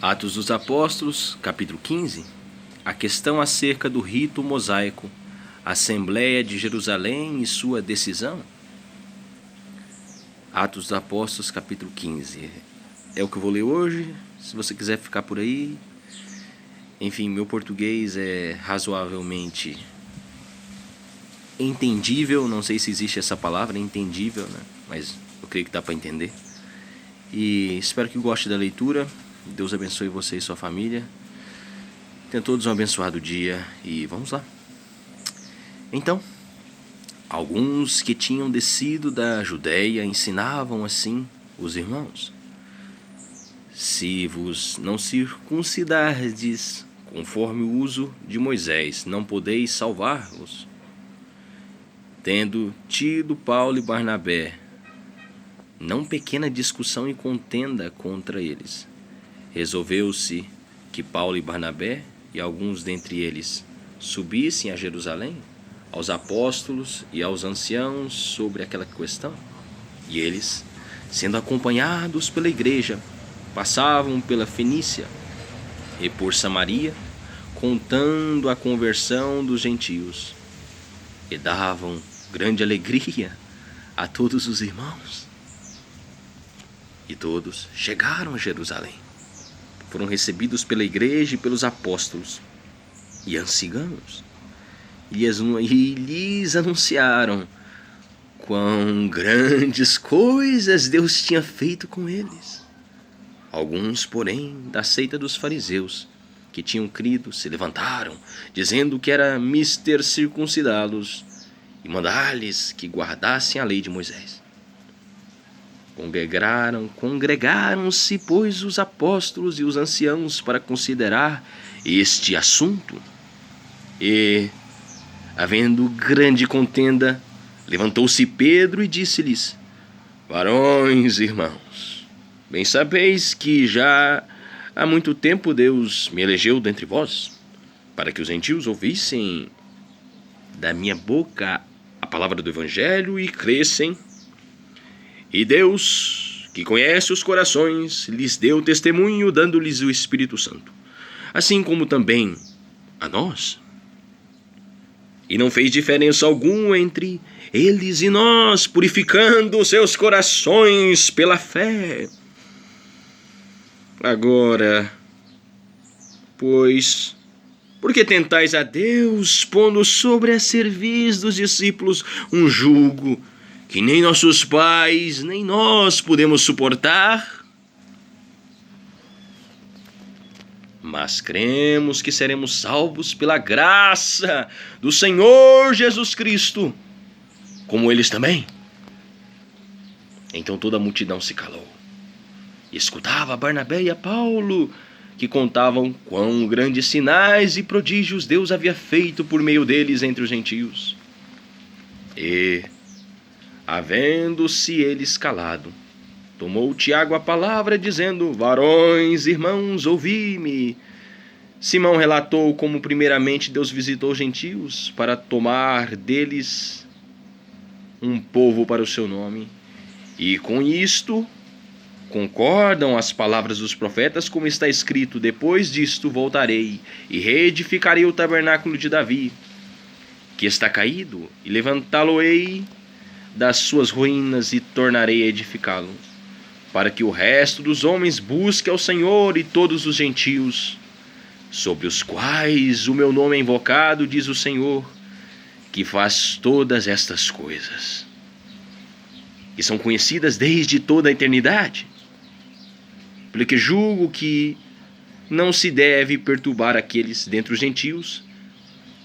Atos dos Apóstolos, capítulo 15, a questão acerca do rito mosaico, Assembleia de Jerusalém e sua decisão. Atos dos Apóstolos, capítulo 15, é o que eu vou ler hoje. Se você quiser ficar por aí, enfim, meu português é razoavelmente entendível, não sei se existe essa palavra, entendível, né? Mas eu creio que dá para entender. E espero que goste da leitura. Deus abençoe você e sua família. Tenham todos um abençoado dia e vamos lá. Então, alguns que tinham descido da Judéia ensinavam assim os irmãos: se vos não circuncidardes conforme o uso de Moisés, não podeis salvar-vos. Tendo tido Paulo e Barnabé não pequena discussão e contenda contra eles, resolveu-se que Paulo e Barnabé e alguns dentre eles subissem a Jerusalém aos apóstolos e aos anciãos sobre aquela questão. E eles, sendo acompanhados pela igreja, passavam pela Fenícia e por Samaria, contando a conversão dos gentios, e davam grande alegria a todos os irmãos. E todos chegaram a Jerusalém. Foram recebidos pela igreja e pelos apóstolos e anciãos, e lhes anunciaram quão grandes coisas Deus tinha feito com eles. Alguns, porém, da seita dos fariseus, que tinham crido, se levantaram, dizendo que era mister circuncidá-los e mandar-lhes que guardassem a lei de Moisés. Congregaram-se, pois, os apóstolos e os anciãos para considerar este assunto. E, havendo grande contenda, levantou-se Pedro e disse-lhes: varões, irmãos, bem sabeis que já há muito tempo Deus me elegeu dentre vós, para que os gentios ouvissem da minha boca a palavra do evangelho e crescem. E Deus, que conhece os corações, lhes deu testemunho, dando-lhes o Espírito Santo, assim como também a nós. E não fez diferença alguma entre eles e nós, purificando seus corações pela fé. Agora, pois, por que tentais a Deus, pondo sobre a cerviz dos discípulos um jugo que nem nossos pais, nem nós podemos suportar? Mas cremos que seremos salvos pela graça do Senhor Jesus Cristo, como eles também. Então toda a multidão se calou e escutava a Barnabé e a Paulo, que contavam quão grandes sinais e prodígios Deus havia feito por meio deles entre os gentios. E, havendo-se eles calado, tomou Tiago a palavra, dizendo: varões, irmãos, ouvi-me. Simão relatou como primeiramente Deus visitou os gentios para tomar deles um povo para o seu nome. E com isto concordam as palavras dos profetas, como está escrito: depois disto voltarei e reedificarei o tabernáculo de Davi, que está caído, e levantá-lo-ei das suas ruínas e tornarei a edificá-lo, para que o resto dos homens busque ao Senhor, e todos os gentios, sobre os quais o meu nome é invocado, diz o Senhor, que faz todas estas coisas, que são conhecidas desde toda a eternidade, porque julgo que não se deve perturbar aqueles dentre os gentios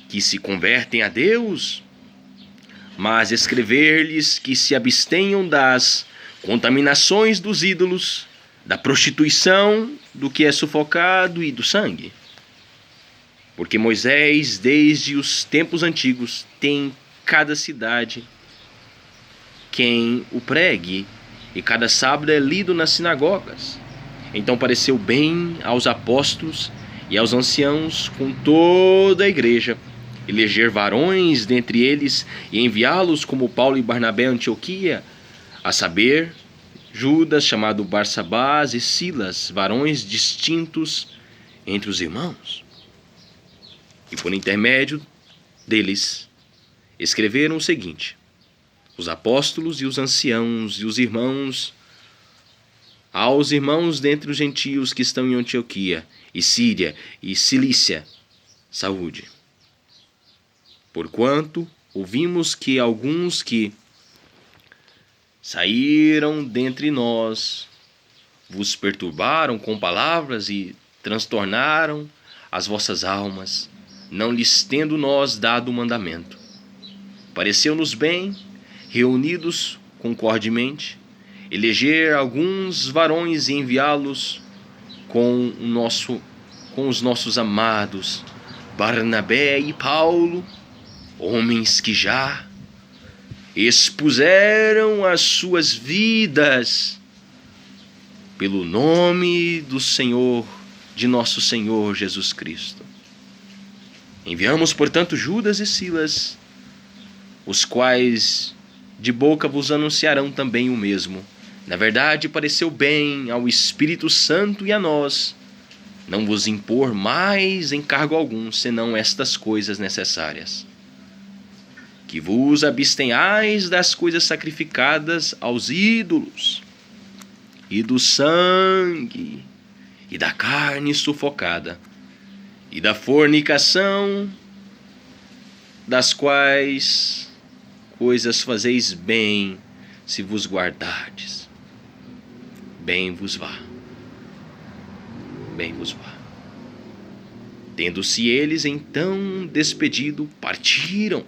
que se convertem a Deus, mas escrever-lhes que se abstenham das contaminações dos ídolos, da prostituição, do que é sufocado e do sangue. Porque Moisés, desde os tempos antigos, tem cada cidade quem o pregue, e cada sábado é lido nas sinagogas. Então pareceu bem aos apóstolos e aos anciãos com toda a igreja eleger varões dentre eles e enviá-los como Paulo e Barnabé a Antioquia, a saber, Judas, chamado Barsabás, e Silas, varões distintos entre os irmãos. E por intermédio deles, escreveram o seguinte: os apóstolos e os anciãos e os irmãos, aos irmãos dentre os gentios que estão em Antioquia, e Síria e Cilícia, saúde. Porquanto ouvimos que alguns que saíram dentre nós vos perturbaram com palavras e transtornaram as vossas almas, não lhes tendo nós dado o mandamento. Pareceu-nos bem, reunidos concordemente, eleger alguns varões e enviá-los com os nossos amados Barnabé e Paulo, homens que já expuseram as suas vidas pelo nome do Senhor, de nosso Senhor Jesus Cristo. Enviamos, portanto, Judas e Silas, os quais de boca vos anunciarão também o mesmo. Na verdade, pareceu bem ao Espírito Santo e a nós não vos impor mais encargo algum, senão estas coisas necessárias: que vos abstenhais das coisas sacrificadas aos ídolos, e do sangue, e da carne sufocada, e da fornicação, das quais coisas fazeis bem se vos guardardes. Bem vos vá. Bem vos vá. Tendo-se eles então despedido, partiram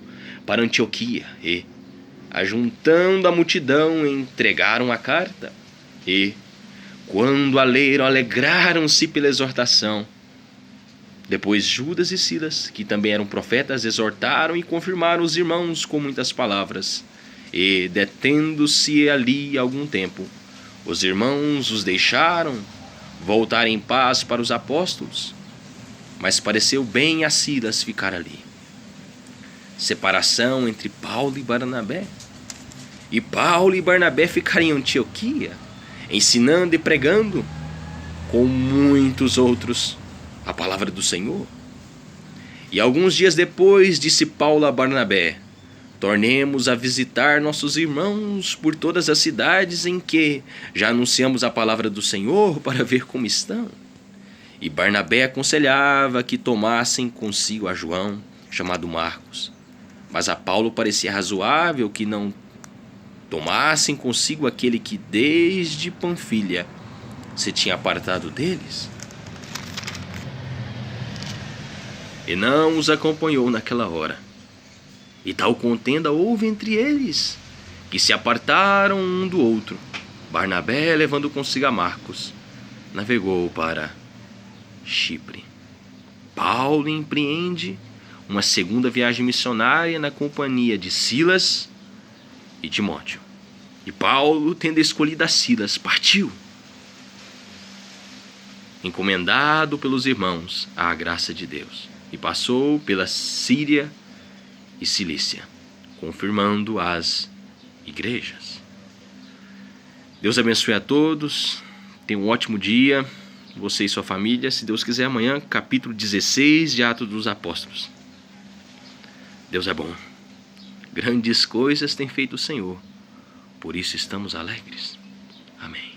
para Antioquia e, ajuntando a multidão, entregaram a carta. E, quando a leram, alegraram-se pela exortação. Depois Judas e Silas, que também eram profetas, exortaram e confirmaram os irmãos com muitas palavras. E, detendo-se ali algum tempo, os irmãos os deixaram voltar em paz para os apóstolos. Mas pareceu bem a Silas ficar ali. Separação entre Paulo e Barnabé. E Paulo e Barnabé ficaram em Antioquia, ensinando e pregando com muitos outros a palavra do Senhor. E alguns dias depois disse Paulo a Barnabé: tornemos a visitar nossos irmãos por todas as cidades em que já anunciamos a palavra do Senhor, para ver como estão. E Barnabé aconselhava que tomassem consigo a João, chamado Marcos. Mas a Paulo parecia razoável que não tomassem consigo aquele que desde Panfilha se tinha apartado deles. E não os acompanhou naquela hora. E tal contenda houve entre eles, que se apartaram um do outro. Barnabé, levando consigo a Marcos, navegou para Chipre. Paulo empreende uma segunda viagem missionária na companhia de Silas e Timóteo. E Paulo, tendo escolhido a Silas, partiu, encomendado pelos irmãos à graça de Deus, e passou pela Síria e Cilícia, confirmando as igrejas. Deus abençoe a todos. Tenha um ótimo dia, você e sua família. Se Deus quiser, amanhã, capítulo 16 de Atos dos Apóstolos. Deus é bom. Grandes coisas tem feito o Senhor. Por isso estamos alegres. Amém.